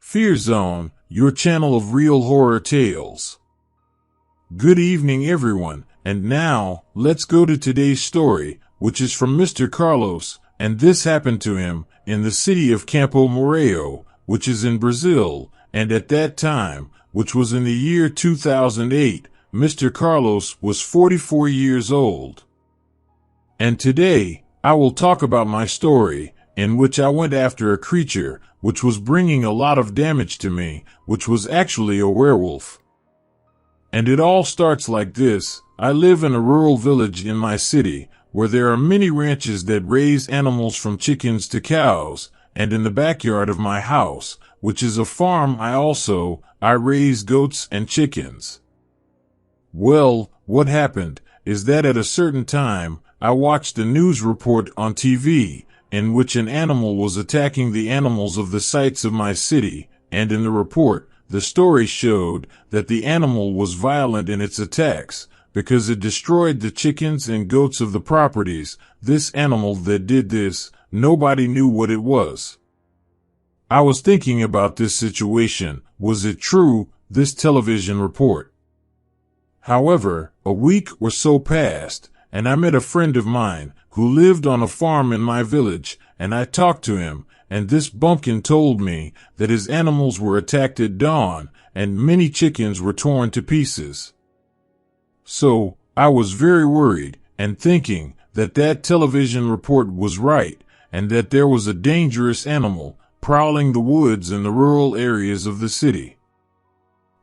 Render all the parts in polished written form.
Fear Zone, your channel of real horror tales. Good evening, everyone, and now, let's go to today's story, which is from Mr. Carlos, and this happened to him in the city of Campo Mourão, which is in Brazil, and at that time, which was in the year 2008, Mr. Carlos was 44 years old. And today, I will talk about my story, in which I went after a creature, which was bringing a lot of damage to me, which was actually a werewolf. And it all starts like this. I live in a rural village in my city, where there are many ranches that raise animals from chickens to cows, and in the backyard of my house, which is a farm I raise goats and chickens. Well, what happened is that at a certain time, I watched a news report on TV, in which an animal was attacking the animals of the sites of my city, and in the report, the story showed that the animal was violent in its attacks, because it destroyed the chickens and goats of the properties. This animal that did this, nobody knew what it was. I was thinking about this situation. Was it true, this television report? However, a week or so passed, and I met a friend of mine who lived on a farm in my village, and I talked to him, and this bumpkin told me that his animals were attacked at dawn, and many chickens were torn to pieces. So, I was very worried, and thinking that that television report was right, and that there was a dangerous animal prowling the woods in the rural areas of the city.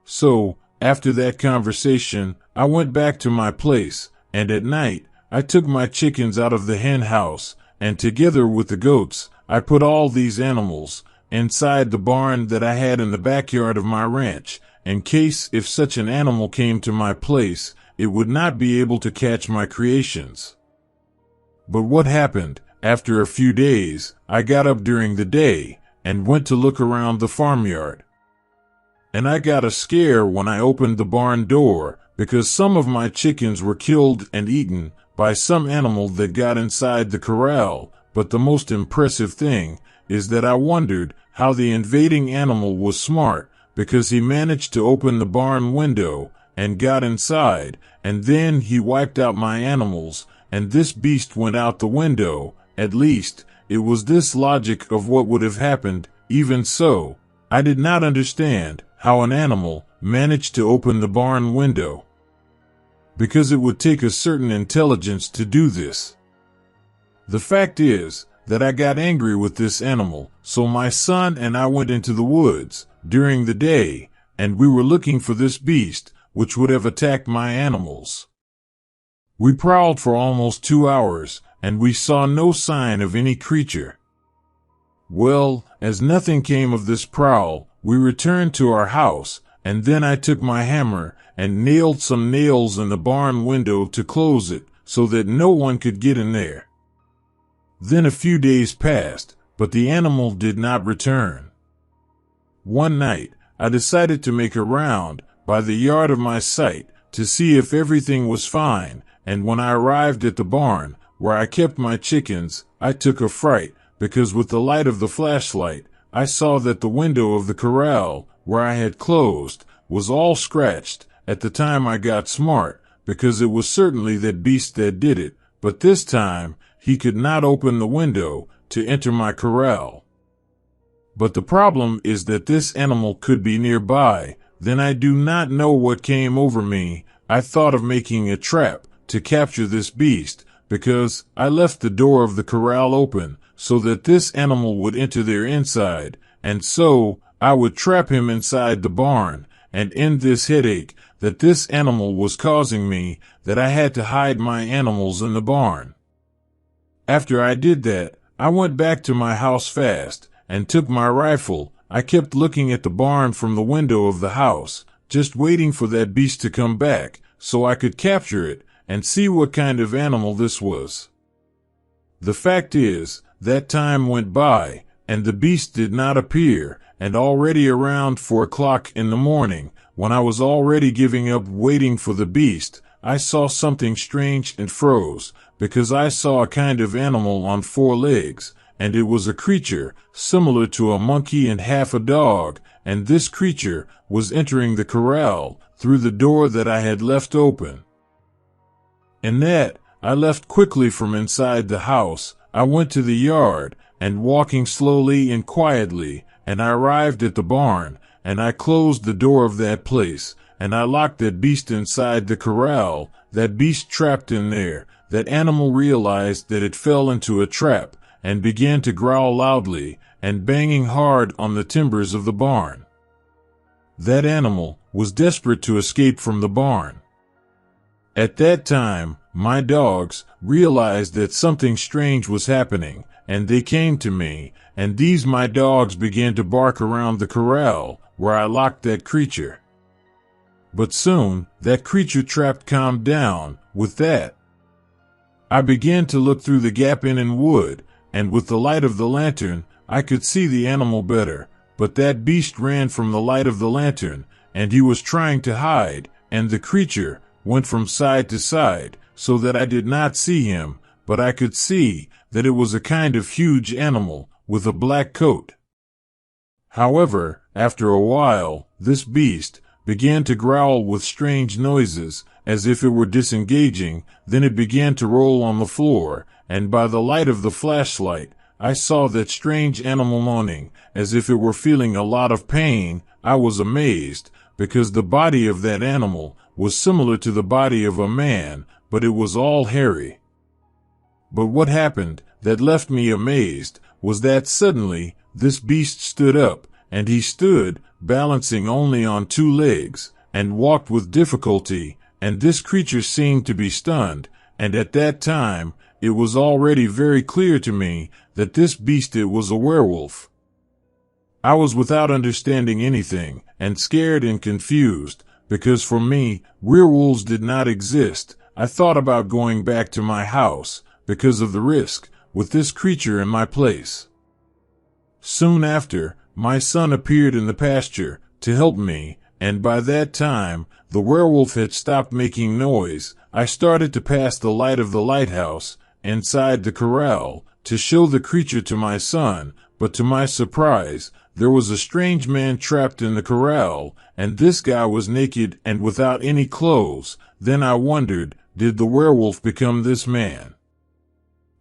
So, after that conversation, I went back to my place, and at night, I took my chickens out of the hen house, and together with the goats, I put all these animals inside the barn that I had in the backyard of my ranch, in case if such an animal came to my place, it would not be able to catch my creations. But what happened? After a few days, I got up during the day and went to look around the farmyard. And I got a scare when I opened the barn door, because some of my chickens were killed and eaten by some animal that got inside the corral. But the most impressive thing is that I wondered how the invading animal was smart, because he managed to open the barn window and got inside, and then he wiped out my animals, and this beast went out the window. At least, it was this logic of what would have happened. Even so, I did not understand how an animal managed to open the barn window, because it would take a certain intelligence to do this. The fact is that I got angry with this animal, so my son and I went into the woods during the day, and we were looking for this beast, which would have attacked my animals. We prowled for almost 2 hours, and we saw no sign of any creature. Well, as nothing came of this prowl, we returned to our house, and then I took my hammer and nailed some nails in the barn window to close it, so that no one could get in there. Then a few days passed, but the animal did not return. One night, I decided to make a round by the yard of my site to see if everything was fine, and when I arrived at the barn, where I kept my chickens, I took a fright, because with the light of the flashlight, I saw that the window of the corral, where I had closed, was all scratched. At the time I got smart, because it was certainly that beast that did it, but this time, he could not open the window to enter my corral. But the problem is that this animal could be nearby. Then I do not know what came over me. I thought of making a trap to capture this beast, because I left the door of the corral open so that this animal would enter there inside, and so I would trap him inside the barn and end this headache that this animal was causing me, that I had to hide my animals in the barn. After I did that, I went back to my house fast and took my rifle. I kept looking at the barn from the window of the house, just waiting for that beast to come back so I could capture it and see what kind of animal this was. The fact is, that time went by, and the beast did not appear, and already around 4 o'clock in the morning, when I was already giving up waiting for the beast, I saw something strange and froze, because I saw a kind of animal on 4 legs, and it was a creature similar to a monkey and half a dog, and this creature was entering the corral through the door that I had left open. In that, I left quickly from inside the house. I went to the yard, and walking slowly and quietly, and I arrived at the barn, and I closed the door of that place, and I locked that beast inside the corral, that beast trapped in there. That animal realized that it fell into a trap, and began to growl loudly, and banging hard on the timbers of the barn. That animal was desperate to escape from the barn. At that time, my dogs realized that something strange was happening, and they came to me, and these my dogs began to bark around the corral, where I locked that creature. But soon, that creature trapped calmed down. With that, I began to look through the gap in wood, and with the light of the lantern, I could see the animal better, but that beast ran from the light of the lantern, and he was trying to hide, and the creature went from side to side, so that I did not see him, but I could see that it was a kind of huge animal with a black coat. However, after a while, this beast began to growl with strange noises, as if it were disengaging. Then it began to roll on the floor, and by the light of the flashlight, I saw that strange animal moaning, as if it were feeling a lot of pain. I was amazed, because the body of that animal was similar to the body of a man, but it was all hairy. But what happened that left me amazed was that suddenly this beast stood up, and he stood balancing only on two legs, and walked with difficulty, and this creature seemed to be stunned, and at that time it was already very clear to me that this beast, it was a werewolf. I was without understanding anything, and scared and confused, because for me, werewolves did not exist. I thought about going back to my house, because of the risk, with this creature in my place. Soon after, my son appeared in the pasture to help me, and by that time, the werewolf had stopped making noise. I started to pass the light of the lighthouse inside the corral to show the creature to my son, but to my surprise, there was a strange man trapped in the corral, and this guy was naked and without any clothes. Then I wondered, did the werewolf become this man?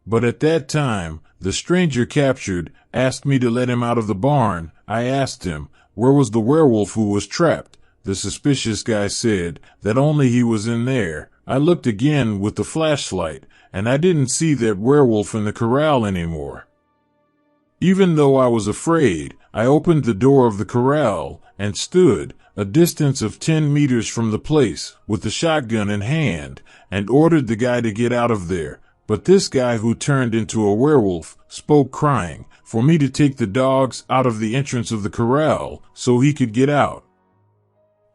But at that time, the stranger captured asked me to let him out of the barn. I asked him, where was the werewolf who was trapped? The suspicious guy said that only he was in there. I looked again with the flashlight, and I didn't see that werewolf in the corral anymore. Even though I was afraid, I opened the door of the corral and stood a distance of 10 meters from the place with the shotgun in hand and ordered the guy to get out of there. But this guy, who turned into a werewolf, spoke crying for me to take the dogs out of the entrance of the corral so he could get out.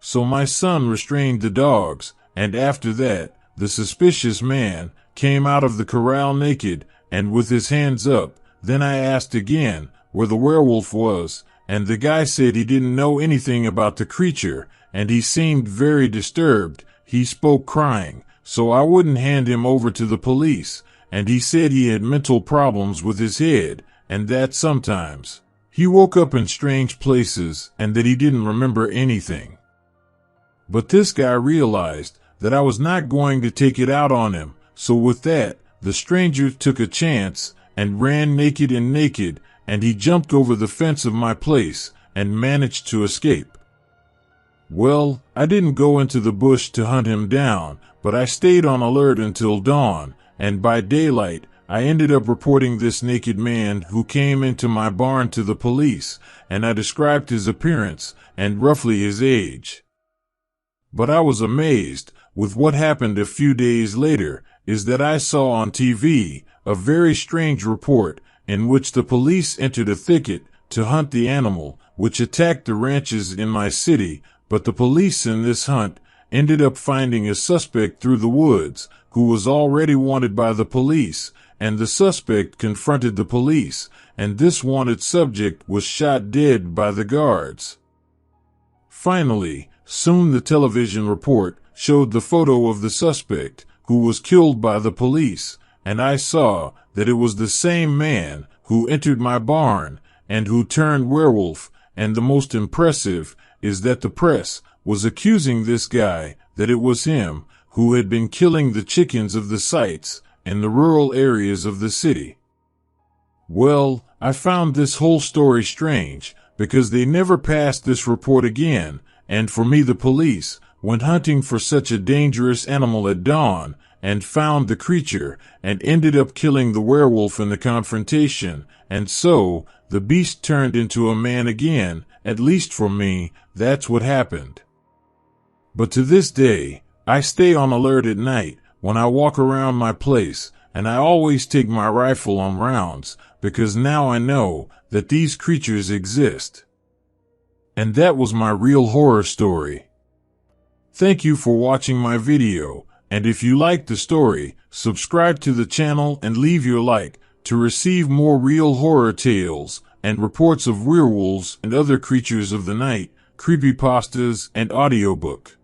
So my son restrained the dogs, and after that, the suspicious man came out of the corral naked and with his hands up. Then I asked again where the werewolf was, and the guy said he didn't know anything about the creature, and he seemed very disturbed. He spoke crying, so I wouldn't hand him over to the police, and he said he had mental problems with his head, and that sometimes he woke up in strange places and that he didn't remember anything. But this guy realized that I was not going to take it out on him, so with that, the stranger took a chance and ran naked, and he jumped over the fence of my place and managed to escape. Well, I didn't go into the bush to hunt him down, but I stayed on alert until dawn, and by daylight, I ended up reporting this naked man who came into my barn to the police, and I described his appearance and roughly his age. But I was amazed with what happened a few days later is that I saw on TV a very strange report in which the police entered a thicket to hunt the animal which attacked the ranches in my city, but the police in this hunt ended up finding a suspect through the woods who was already wanted by the police, and the suspect confronted the police, and this wanted subject was shot dead by the guards. Finally, soon the television report showed the photo of the suspect who was killed by the police, and I saw that it was the same man who entered my barn and who turned werewolf, and the most impressive is that the press was accusing this guy that it was him who had been killing the chickens of the sites in the rural areas of the city. Well, I found this whole story strange because they never passed this report again, and for me the police went hunting for such a dangerous animal at dawn and found the creature and ended up killing the werewolf in the confrontation, and so the beast turned into a man again. At least for me, that's what happened. But to this day, I stay on alert at night when I walk around my place, and I always take my rifle on rounds because now I know that these creatures exist. And that was my real horror story. Thank you for watching my video, and if you liked the story, subscribe to the channel and leave your like to receive more real horror tales and reports of werewolves and other creatures of the night, creepypastas, and audiobook.